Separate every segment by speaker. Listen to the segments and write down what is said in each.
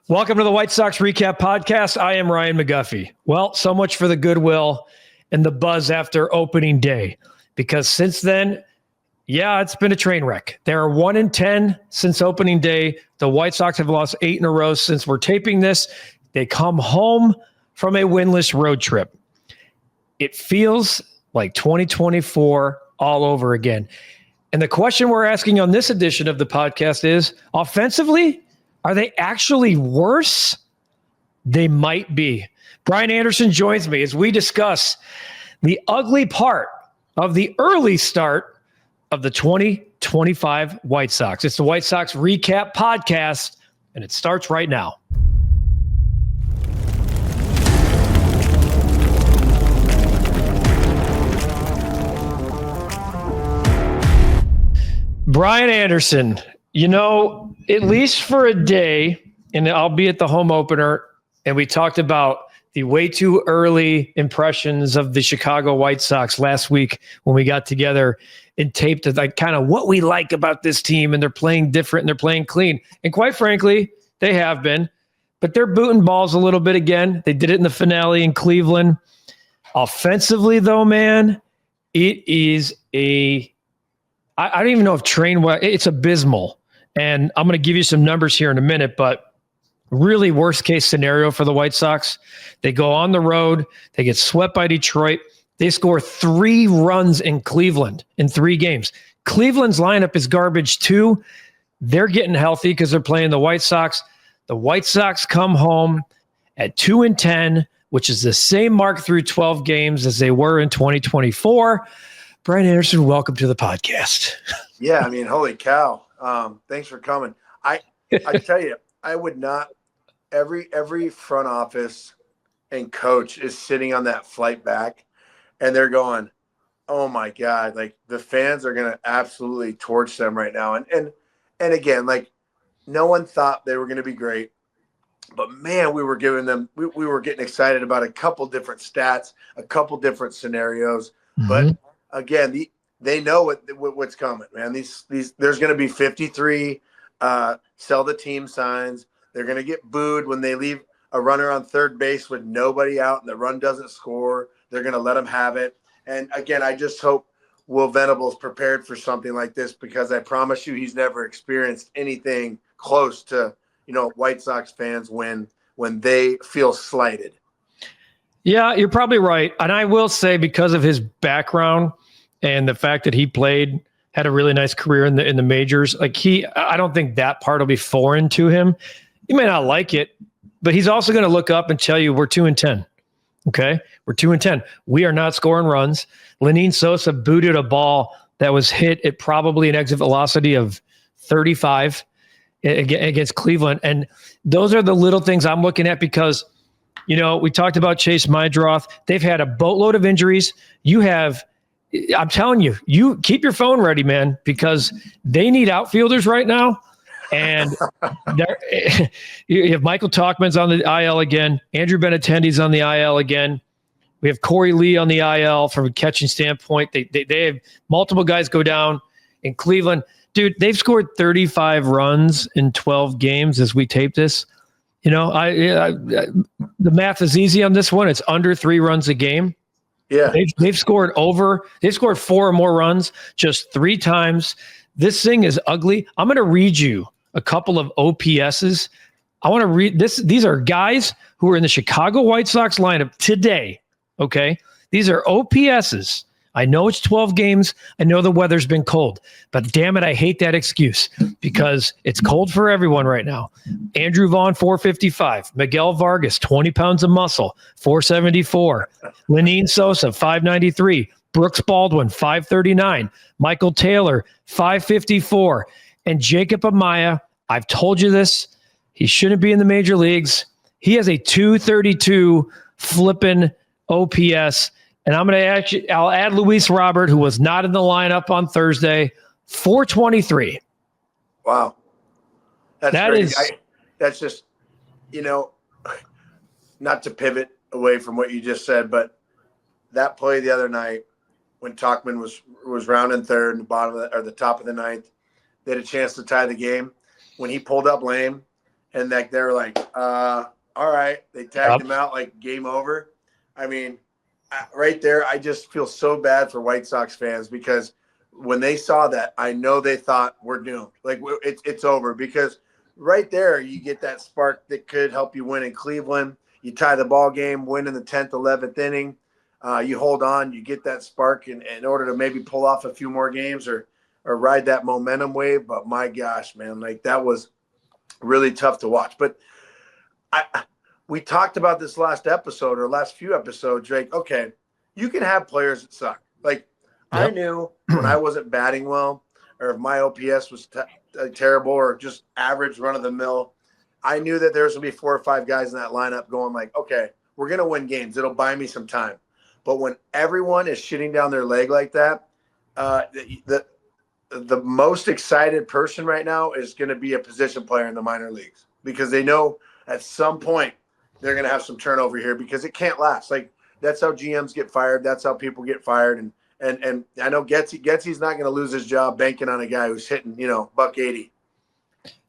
Speaker 1: Welcome to the White Sox REKAP Podcast. I am Ryan McGuffey. Well, so much for the goodwill and the buzz after opening day, because since then, it's been a train wreck. They are 1-10 since opening day. The White Sox have lost 8 in a row since we're taping this. They come home from a winless road trip. It feels like 2024 all over again. And the question we're asking on this edition of the podcast is, offensively, are they actually worse? They might be. Brian Anderson joins me as we discuss the ugly part of the early start of the 2025 White Sox. It's the White Sox REKAP Podcast, and it starts right now. Brian Anderson, at least for a day, and I'll be at the home opener, and we talked about the way too early impressions of the Chicago White Sox last week when we got together and taped like kind of what we like about this team, and they're playing different and they're playing clean. And quite frankly, they have been, but they're booting balls a little bit again. They did it in the finale in Cleveland. Offensively, though, man, it is I don't even know if it's abysmal. And I'm going to give you some numbers here in a minute, but really worst case scenario for the White Sox. They go on the road. They get swept by Detroit. They score 3 runs in Cleveland in 3 games. Cleveland's lineup is garbage too. They're getting healthy because they're playing the White Sox. The White Sox come home at 2-10, which is the same mark through 12 games as they were in 2024. Brian Anderson, welcome to the podcast.
Speaker 2: Yeah, holy cow. Thanks for coming. I tell you, I would not. Every front office and coach is sitting on that flight back, and they're going, "Oh my God!" Like the fans are going to absolutely torch them right now. And again, like no one thought they were going to be great, but man, we were giving them. We were getting excited about a couple different stats, a couple different scenarios. Mm-hmm. But again, they know what's coming, man. These there's going to be 53 sell the team signs. They're going to get booed when they leave a runner on third base with nobody out and the run doesn't score. They're going to let them have it. And again, I just hope Will Venable's prepared for something like this, because I promise you he's never experienced anything close to, White Sox fans when they feel slighted.
Speaker 1: Yeah, you're probably right. And I will say, because of his background and the fact that he had a really nice career in the majors, I don't think that part will be foreign to him. You may not like it, but he's also going to look up and tell you we're 2-10. Okay, we're 2-10. We are not scoring runs. Lenyn Sosa booted a ball that was hit at probably an exit velocity of 35 against Cleveland, and those are the little things I'm looking at, because we talked about Chase Mydroth. They've had a boatload of injuries. I'm telling you, you keep your phone ready, man, because they need outfielders right now. And you have Michael Tauchman's on the IL again. Andrew Benintendi's on the IL again. We have Corey Lee on the IL from a catching standpoint. They have multiple guys go down in Cleveland. Dude, they've scored 35 runs in 12 games as we tape this. The math is easy on this one. It's under 3 runs a game. Yeah, they've scored 4 or more runs just 3 times. This thing is ugly. I'm going to read you a couple of OPSs. I want to read this. These are guys who are in the Chicago White Sox lineup today. Okay, these are OPSs. I know it's 12 games. I know the weather's been cold, but damn it, I hate that excuse, because it's cold for everyone right now. Andrew Vaughn, 455. Miguel Vargas, 20 pounds of muscle, 474. Lenyn Sosa, 593. Brooks Baldwin, 539. Michael Taylor, 554. And Jacob Amaya, I've told you this, he shouldn't be in the major leagues. He has a 232 flipping OPS. And I'll add Luis Robert, who was not in the lineup on Thursday, 423.
Speaker 2: Wow. That's just, not to pivot away from what you just said, but that play the other night when Tauchman was rounding third in the top of the ninth, they had a chance to tie the game. When he pulled up lame and like they're like, all right, they tagged him out, like game over. I mean, right there, I just feel so bad for White Sox fans because when they saw that, I know they thought we're doomed. Like it's over because right there, you get that spark that could help you win in Cleveland. You tie the ball game, win in the 10th, 11th inning. You hold on, you get that spark in order to maybe pull off a few more games or ride that momentum wave. But my gosh, man, like that was really tough to watch. But we talked about this last episode or last few episodes, Drake. Okay, you can have players that suck. Like I knew when I wasn't batting well or if my OPS was terrible or just average run of the mill, I knew that there was going to be 4 or 5 guys in that lineup going like, okay, we're going to win games. It'll buy me some time. But when everyone is shitting down their leg like that, the most excited person right now is going to be a position player in the minor leagues because they know at some point they're going to have some turnover here because it can't last. Like that's how GMs get fired. That's how people get fired. And I know Getsy's not going to lose his job banking on a guy who's hitting, $180.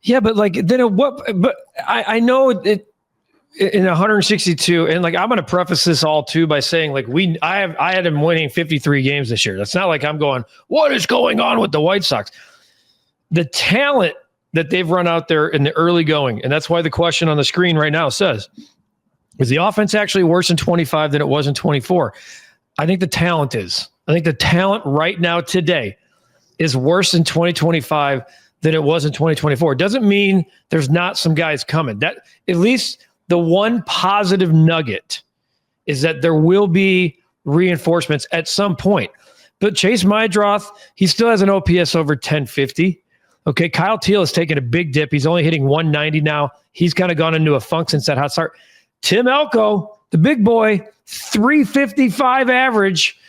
Speaker 1: Yeah, but like then but I know it in 162, and like I'm going to preface this all too by saying like I had him winning 53 games this year. That's not like I'm going, what is going on with the White Sox? The talent that they've run out there in the early going, and that's why the question on the screen right now says, is the offense actually worse in 25 than it was in 24? I think the talent is. I think the talent right now today is worse in 2025 than it was in 2024. It doesn't mean there's not some guys coming. That at least the one positive nugget is that there will be reinforcements at some point. But Chase Mydroth, he still has an OPS over 1050. Okay, Kyle Teal has taken a big dip. He's only hitting 190 now. He's kind of gone into a funk since that hot start. Tim Elko, the big boy, 355 average.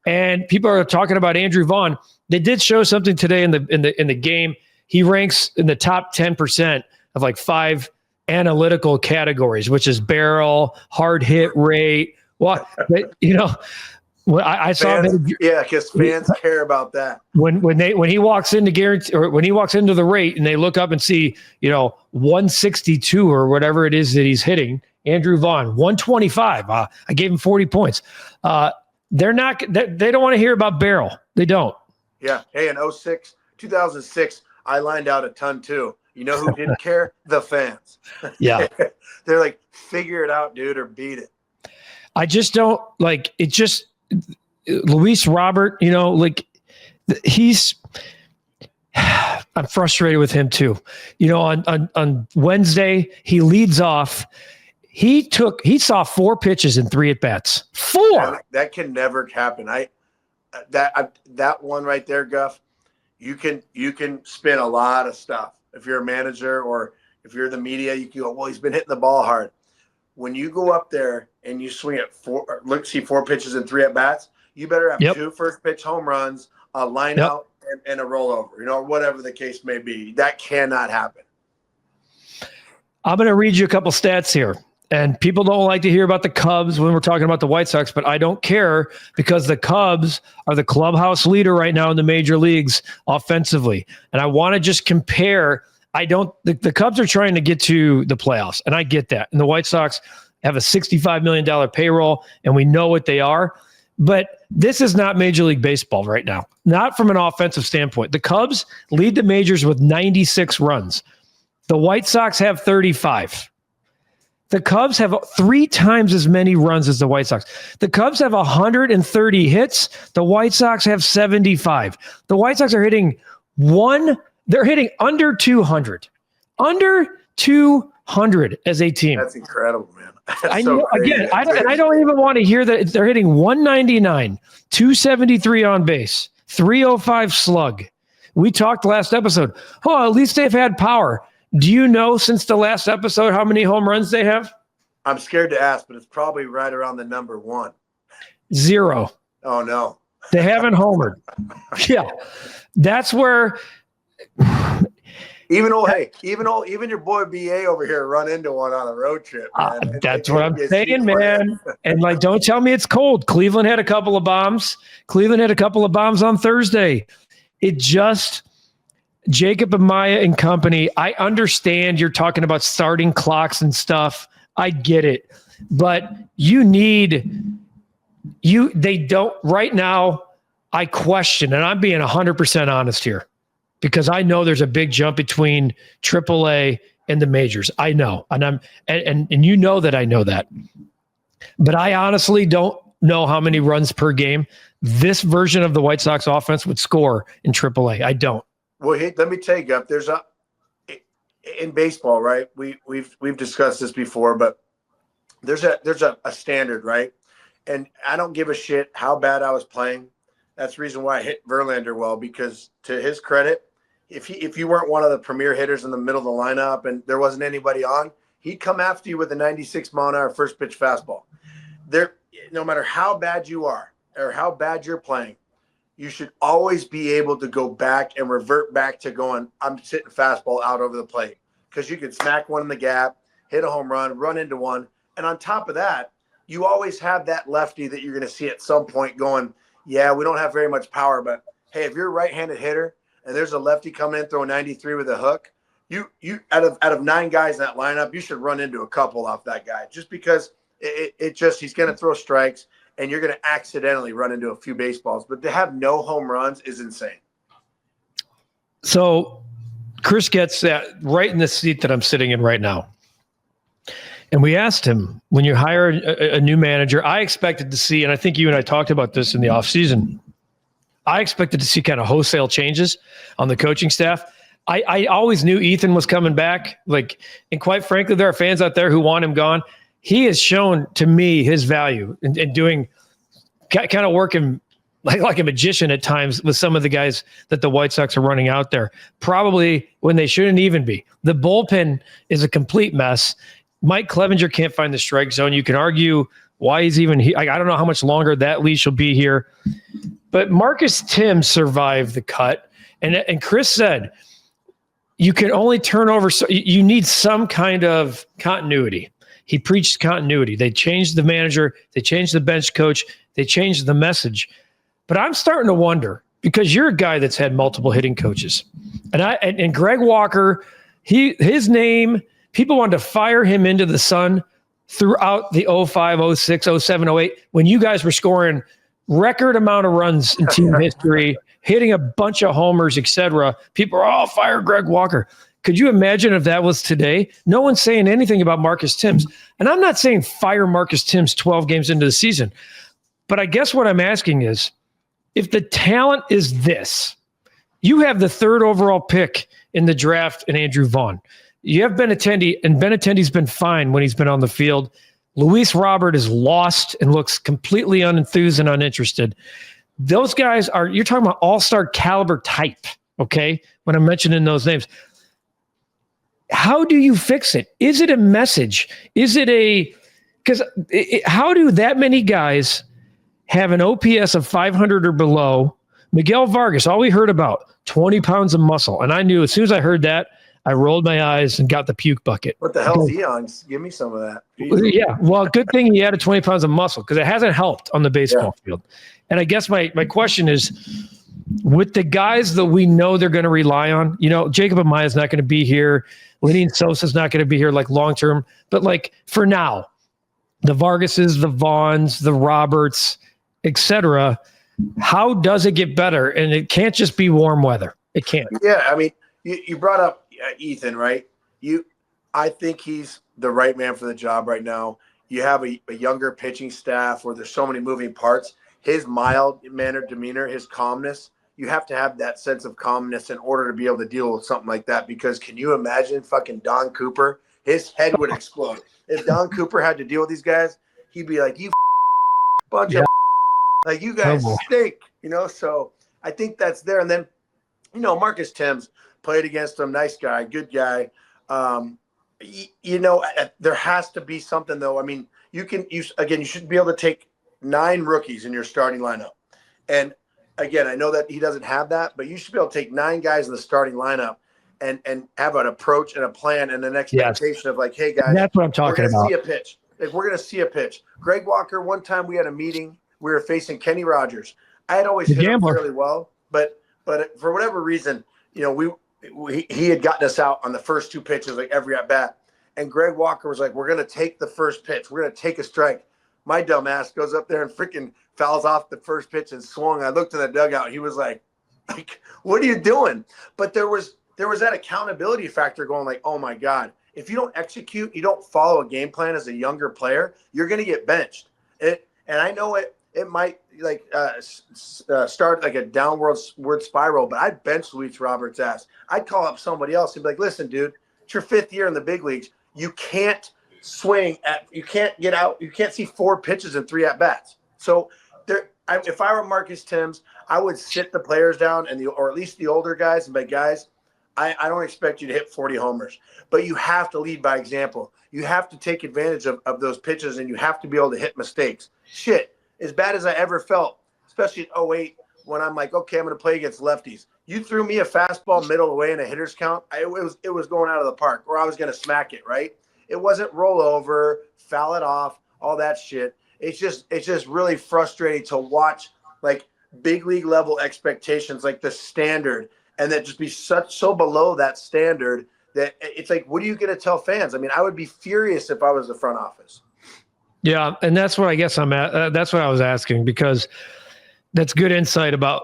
Speaker 1: And people are talking about Andrew Vaughn. They did show something today in the game. He ranks in the top 10% of like 5 analytical categories, which is barrel, hard hit rate. Well, I saw that.
Speaker 2: Yeah, because fans care about that.
Speaker 1: When he walks into guarantee or when he walks into the rate and they look up and see 162 or whatever it is that he's hitting. Andrew Vaughn 125. I gave him 40 points. They don't want to hear about barrel. They don't.
Speaker 2: Yeah. Hey, in 2006, I lined out a ton too. You know who didn't care? The fans.
Speaker 1: Yeah.
Speaker 2: They're like, figure it out, dude, or beat it.
Speaker 1: I just don't like it. Just Luis Robert, I'm frustrated with him too. On Wednesday, he leads off. He saw 4 pitches in 3 at-bats. 4.
Speaker 2: That can never happen. That one right there, Guff, you can spin a lot of stuff. If you're a manager or if you're the media, you can go, well, he's been hitting the ball hard. When you go up there and you swing at 4 pitches and 3 at-bats, you better have 2 first pitch home runs, a line out, and a rollover, whatever the case may be. That cannot happen.
Speaker 1: I'm going to read you a couple stats here. And people don't like to hear about the Cubs when we're talking about the White Sox, but I don't care because the Cubs are the clubhouse leader right now in the major leagues offensively. And I want to just compare. The Cubs are trying to get to the playoffs, and I get that. And the White Sox have a $65 million payroll, and we know what they are. But this is not Major League Baseball right now, not from an offensive standpoint. The Cubs lead the majors with 96 runs. The White Sox have 35. The Cubs have 3 times as many runs as the White Sox. The Cubs have 130 hits. The White Sox have 75. The White Sox are hitting they're hitting under 200. Under 200 as a team.
Speaker 2: That's incredible, man.
Speaker 1: I know. Again, I don't even want to hear that they're hitting 199, 273 on base, 305 slug. We talked last episode. Oh, at least they've had power. Do you know since the last episode how many home runs they have?
Speaker 2: I'm scared to ask, but it's probably right around the number 1.
Speaker 1: 0.
Speaker 2: Oh, no.
Speaker 1: They haven't homered. Yeah. That's where
Speaker 2: even your boy BA over here run into one on a road trip, man.
Speaker 1: That's what I'm saying, man. And like, don't tell me it's cold. Cleveland had a couple of bombs. On Thursday. Jacob Amaya and company, I understand you're talking about starting clocks and stuff. I get it. But they don't right now. I question, and I'm being 100% honest here, because I know there's a big jump between AAA and the majors. I know, and you know that I know that. But I honestly don't know how many runs per game this version of the White Sox offense would score in AAA. I don't.
Speaker 2: Well, hey, let me tell you, Guff, in baseball, right? We've discussed this before, but there's a standard, right? And I don't give a shit how bad I was playing. That's the reason why I hit Verlander well, because to his credit, if you weren't one of the premier hitters in the middle of the lineup and there wasn't anybody on, he'd come after you with a 96-mile-an-hour first pitch fastball. No matter how bad you are or how bad you're playing, you should always be able to go back and revert back to going, I'm sitting fastball out over the plate, because you can smack one in the gap, hit a home run into one. And on top of that, you always have that lefty that you're going to see at some point going, yeah, we don't have very much power, but hey, if you're a right-handed hitter and there's a lefty coming in throwing 93 with a hook, you out of 9 guys in that lineup, you should run into a couple off that guy, just because he's going to throw strikes and you're going to accidentally run into a few baseballs. But to have no home runs is insane.
Speaker 1: So Chris gets that right in the seat that I'm sitting in right now. And we asked him, when you hire a new manager, I expected to see, and I think you and I talked about this in the offseason, I expected to see kind of wholesale changes on the coaching staff. I always knew Ethan was coming back. And quite frankly, there are fans out there who want him gone. He has shown to me his value in doing kind of working like a magician at times with some of the guys that the White Sox are running out there, probably when they shouldn't even be. The bullpen is a complete mess. Mike Clevenger can't find the strike zone. You can argue why he's even here. I don't know how much longer that leash will be here. But Marcus Tim survived the cut. And Chris said, you can only turn over. So you need some kind of continuity. He preached continuity. They changed the manager. They changed the bench coach. They changed the message. But I'm starting to wonder, because you're a guy that's had multiple hitting coaches. And Greg Walker, his name, people wanted to fire him into the sun throughout the 05, 06, 07, 08, when you guys were scoring record amount of runs in team history, hitting a bunch of homers, etc. People are, fire Greg Walker. Could you imagine if that was today? No one's saying anything about Marcus Timms. And I'm not saying fire Marcus Timms 12 games into the season. But I guess what I'm asking is, if the talent is this, you have the 3rd overall pick in the draft in Andrew Vaughn. You have Benintendi, and Benintendi's been fine when he's been on the field. Luis Robert is lost and looks completely unenthused and uninterested. Those guys you're talking about all-star caliber type, okay, when I'm mentioning those names. How do you fix it? Is it a message? Is it how do that many guys have an OPS of 500 or below? Miguel Vargas, all we heard about, 20 pounds of muscle. And I knew as soon as I heard that, I rolled my eyes and got the puke bucket.
Speaker 2: What the hell is he on? Give me some of that.
Speaker 1: Yeah, well, good thing he added 20 pounds of muscle, because it hasn't helped on the baseball field. And I guess my question is, with the guys that we know they're going to rely on, Jacob Amaya is not going to be here. Lenny Sosa is not going to be here long-term. But for now, the Vargases, the Vaughns, the Roberts, etc., how does it get better? And it can't just be warm weather. It can't.
Speaker 2: Yeah, I mean, you brought up Ethan, right? I think he's the right man for the job right now. You have a younger pitching staff where there's so many moving parts. His mild-mannered demeanor, his calmness, you have to have that sense of calmness in order to be able to deal with something like that. Because can you imagine fucking Don Cooper? His head would explode. If Don Cooper had to deal with these guys, he'd be like, you bunch of you guys stink, So I think that's there. And then, Marcus Timms played against him. Nice guy, good guy. There has to be something, though. I mean, you should be able to take 9 rookies in your starting lineup. And again, I know that he doesn't have that, but you should be able to take 9 guys in the starting lineup and have an approach and a plan and an expectation of hey guys,
Speaker 1: that's what I'm talking about.
Speaker 2: See a pitch. We're going to see a pitch. Greg Walker, one time we had a meeting, we were facing Kenny Rogers. I had always hit him fairly well, but for whatever reason, he had gotten us out on the first two pitches, like every at bat. And Greg Walker was like, we're going to take the first pitch. We're going to take a strike. My dumb ass goes up there and freaking fouls off the first pitch and swung. I looked in the dugout. He was like, what are you doing? But there was that accountability factor going like, oh my God, if you don't execute, you don't follow a game plan as a younger player, you're going to get benched. And I know it might start like a downward spiral, but I'd bench Luis Roberts' ass. I'd call up somebody else and be like, listen, dude, it's your 5th year in the big leagues. You can't swing you can't get out. You can't see 4 pitches and 3 at bats. So if I were Marcus Timms, I would sit the players down or at least the older guys and be like, guys, I don't expect you to hit 40 homers, but you have to lead by example. You have to take advantage of those pitches, and you have to be able to hit mistakes. Shit, as bad as I ever felt, especially in 2008, when I'm like, okay, I'm going to play against lefties. You threw me a fastball middle away in a hitter's count, it was going out of the park, or I was going to smack it, right? It wasn't roll over, foul it off, all that shit. It's just really frustrating to watch like big league level expectations, like the standard, and that just be so below that standard that it's like, what are you going to tell fans? I mean, I would be furious if I was the front office.
Speaker 1: Yeah, and that's what I guess I'm at. That's what I was asking, because that's good insight about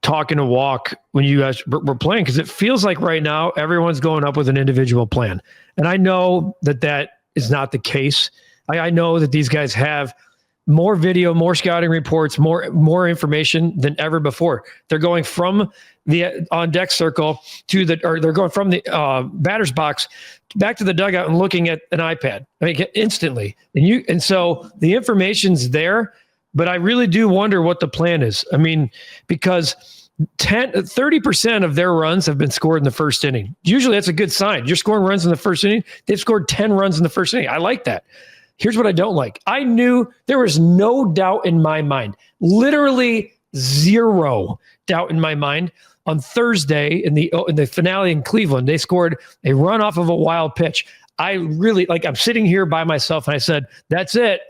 Speaker 1: talking to Walk when you guys were playing, because it feels like right now everyone's going up with an individual plan. And I know that is not the case. I know that these guys have more video, more scouting reports, more information than ever before. They're going from the on deck circle they're going from the batter's box back to the dugout and looking at an iPad. I mean, instantly. And so the information's there, but I really do wonder what the plan is. I mean, because 30% of their runs have been scored in the first inning. Usually that's a good sign. You're scoring runs in the first inning. They've scored 10 runs in the first inning. I like that. Here's what I don't like. I knew there was no doubt in my mind, literally zero doubt in my mind. On Thursday in the finale in Cleveland, they scored a run off of a wild pitch. I really I'm sitting here by myself and I said, that's it.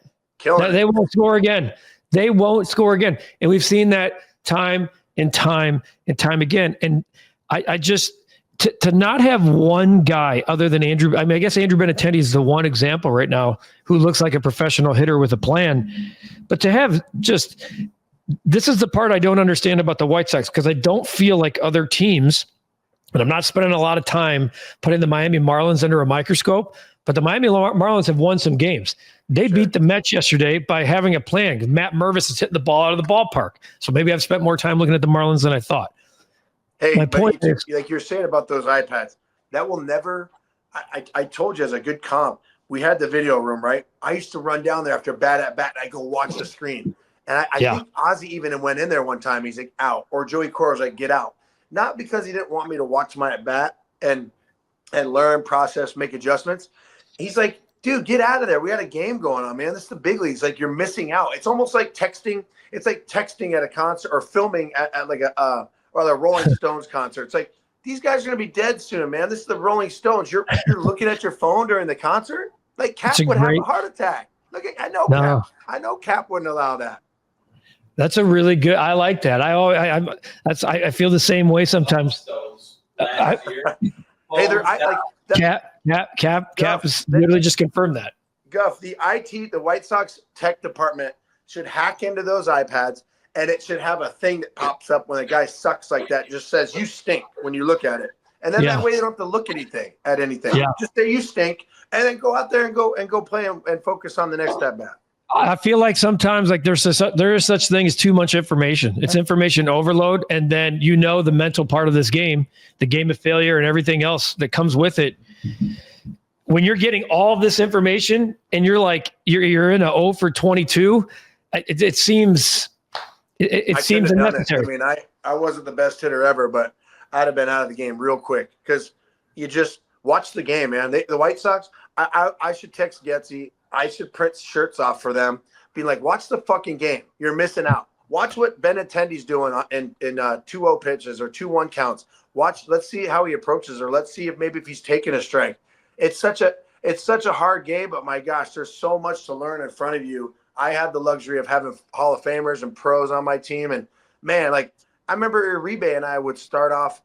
Speaker 1: They won't score again. They won't score again. And we've seen that time and time and time again. And I just, to not have one guy other than Andrew, I mean, I guess Andrew Benintendi is the one example right now who looks like a professional hitter with a plan, but to have this is the part I don't understand about the White Sox, because I don't feel like other teams, and I'm not spending a lot of time putting the Miami Marlins under a microscope, but the Miami Marlins have won some games. They beat the Mets yesterday by having a plan. Matt Mervis is hitting the ball out of the ballpark. So maybe I've spent more time looking at the Marlins than I thought.
Speaker 2: Hey, my point is, like you're saying about those iPads, that will never. I told you as a good comp, we had the video room, right? I used to run down there after bat at bat, and I go watch the screen. And I think Ozzy even went in there one time. He's like, out. Or Joey Cora was like, get out. Not because he didn't want me to watch my at bat and learn, process, make adjustments. He's like, dude, get out of there. We had a game going on, man. This is the big leagues. Like, you're missing out. It's almost like texting. It's like texting at a concert or filming at like a Rolling Stones concert. It's like, these guys are going to be dead soon, man. This is the Rolling Stones. You're looking at your phone during the concert? Like, Cap would have a heart attack. Look, I know Cap wouldn't allow that.
Speaker 1: That's a really good. I like that. I feel the same way sometimes. Cap is literally just confirmed that.
Speaker 2: Guff, the White Sox tech department should hack into those iPads, and it should have a thing that pops up when a guy sucks like that. Just says you stink when you look at it, and then that way they don't have to look at anything. Yeah. Just say you stink, and then go out there and go play and focus on the next at bat.
Speaker 1: I feel like sometimes there is such thing as too much information. It's information overload. And then, the mental part of this game, the game of failure and everything else that comes with it. When you're getting all this information and you're like, you're in a 0 for 22, it seems unnecessary.
Speaker 2: I mean, I wasn't the best hitter ever, but I'd have been out of the game real quick, because you just watch the game, man. The White Sox, I should text Getsy. I should print shirts off for them, being like, watch the fucking game. You're missing out. Watch what Benintendi's doing in 2-0 pitches or 2-1 counts. Let's see how he approaches, or let's see if he's taking a strike. It's such a hard game, but my gosh, there's so much to learn in front of you. I had the luxury of having Hall of Famers and pros on my team, and man, like I remember Uribe and I would start off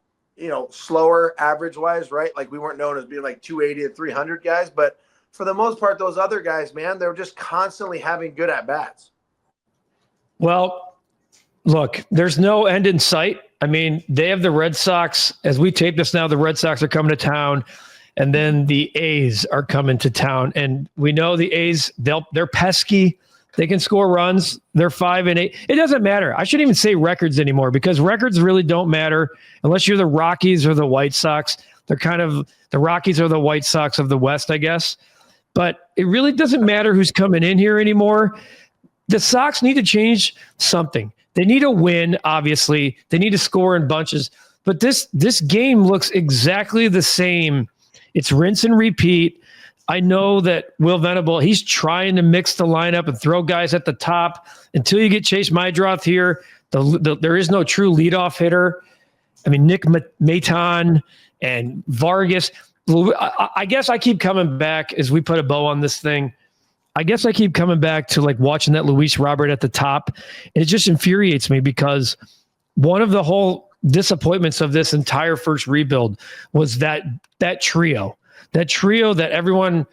Speaker 2: slower average wise, right? Like we weren't known as being like 280 to 300 guys, but for the most part, those other guys, man, they were just constantly having good at bats.
Speaker 1: Well, look, there's no end in sight. I mean, they have the Red Sox. As we tape this now, the Red Sox are coming to town, and then the A's are coming to town. And we know the A's, they're pesky. They can score runs. They're 5-8. It doesn't matter. I shouldn't even say records anymore because records really don't matter unless you're the Rockies or the White Sox. They're kind of the Rockies or the White Sox of the West, I guess. But it really doesn't matter who's coming in here anymore. The Sox need to change something. They need a win, obviously. They need to score in bunches. But this game looks exactly the same. It's rinse and repeat. I know that Will Venable, he's trying to mix the lineup and throw guys at the top until you get Chase Mydroth here. There is no true leadoff hitter. I mean, Nick Maton and Vargas. I guess I keep coming back as we put a bow on this thing. I guess I keep coming back to like watching that Luis Robert at the top. And it just infuriates me because one of the whole disappointments of this entire first rebuild was that trio. That trio that everyone,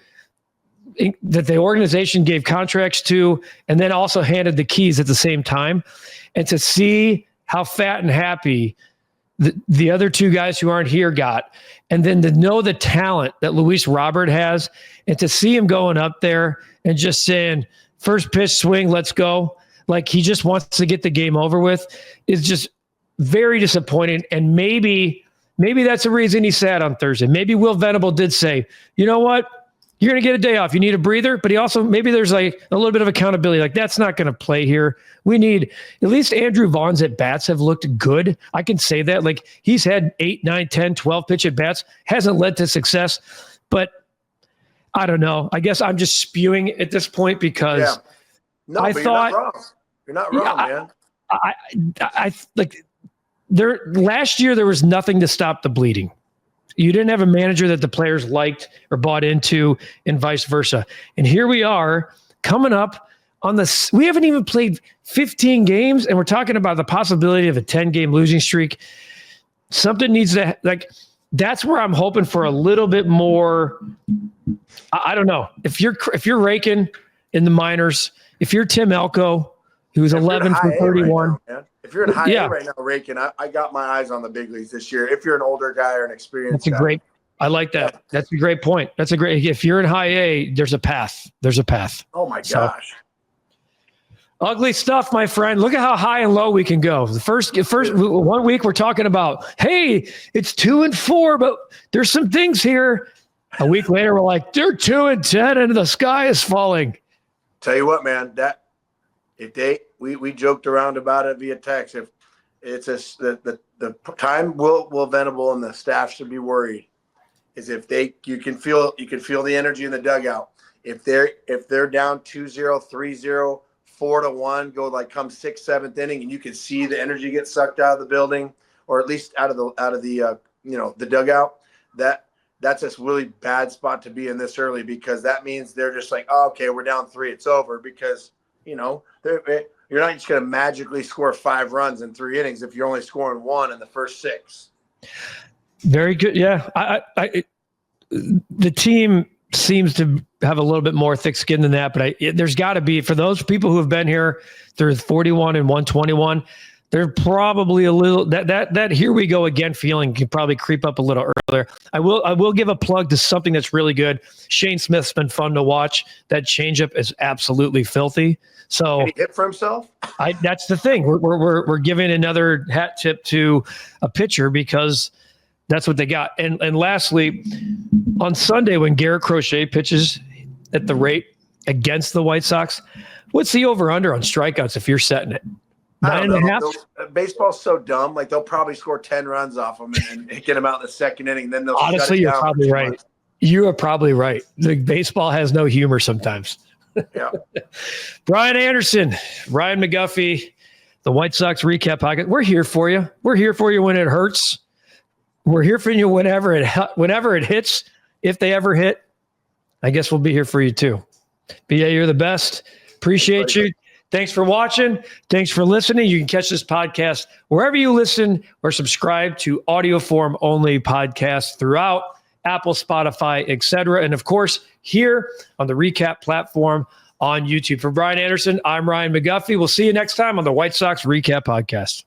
Speaker 1: that the organization gave contracts to, and then also handed the keys at the same time. And to see how fat and happy the other two guys who aren't here got, and then to know the talent that Luis Robert has, and to see him going up there and just saying, first pitch swing, let's go. Like he just wants to get the game over with is just very disappointing. And maybe that's the reason he sat on Thursday. Maybe Will Venable did say, you know what? You're going to get a day off. You need a breather. But he also, maybe there's like a little bit of accountability. Like that's not going to play here. We need, at least Andrew Vaughn's at bats have looked good. I can say that. Like he's had 8, 9, 10, 12 pitch at bats. Hasn't led to success. But I don't know. I guess I'm just spewing at this point because I thought
Speaker 2: you're not wrong, man.
Speaker 1: I like last year there was nothing to stop the bleeding. You didn't have a manager that the players liked or bought into, and vice versa. And here we are coming up on we haven't even played 15 games, and we're talking about the possibility of a 10-game losing streak. Something needs to, like, that's where I'm hoping for a little bit more. I don't know. If you're raking in the minors, if you're Tim Elko, who's 11 for 31.
Speaker 2: Right now, if you're in high A right now, raking, I got my eyes on the big leagues this year. If you're an older guy or an experienced guy.
Speaker 1: I like that. Yeah. That's a great point. If you're in high A, there's a path.
Speaker 2: Oh my gosh.
Speaker 1: Ugly stuff, my friend. Look at how high and low we can go. The first 1 week we're talking about, hey, it's 2-4, but there's some things here. A week later, we're like, they're 2-10 and the sky is falling.
Speaker 2: Tell you what, man, we joked around about it via text. If it's the time Will Venable and the staff should be worried is if you can feel the energy in the dugout. If they're down 2-0, 3-0, 4-1, go like come 6th, 7th inning, and you can see the energy get sucked out of the building, or at least out of the the dugout. That's a really bad spot to be in this early, because that means they're just like, oh, okay, we're down 3, it's over, because you're not just going to magically score 5 runs in 3 innings if you're only scoring 1 in the first 6.
Speaker 1: Very good. Yeah. The team seems to have a little bit more thick skin than that, but there's got to be, for those people who have been here, they're 41 and 121. They're probably a little that here we go again feeling can probably creep up a little earlier. I will give a plug to something that's really good. Shane Smith's been fun to watch. That changeup is absolutely filthy. So
Speaker 2: can he hit for himself?
Speaker 1: That's the thing. We're giving another hat tip to a pitcher because that's what they got. And lastly, on Sunday when Garrett Crochet pitches at the rate against the White Sox, what's the over/under on strikeouts if you're setting it? 9.5.
Speaker 2: Baseball's so dumb. Like they'll probably score 10 runs off them and get them out in the 2nd inning. Then they'll
Speaker 1: honestly, you're probably right. You are probably right. The baseball has no humor sometimes.
Speaker 2: Yeah.
Speaker 1: Brian Anderson, Ryan McGuffey, the White Sox Recap Podcast. We're here for you. We're here for you when it hurts. We're here for you whenever it hits. If they ever hit, I guess we'll be here for you too. But yeah, you're the best. Appreciate you. Thanks for watching. Thanks for listening. You can catch this podcast wherever you listen or subscribe to audio form only podcasts throughout Apple, Spotify, etc. And of course, here on the Recap platform on YouTube. For Brian Anderson, I'm Ryan McGuffey. We'll see you next time on the White Sox Recap Podcast.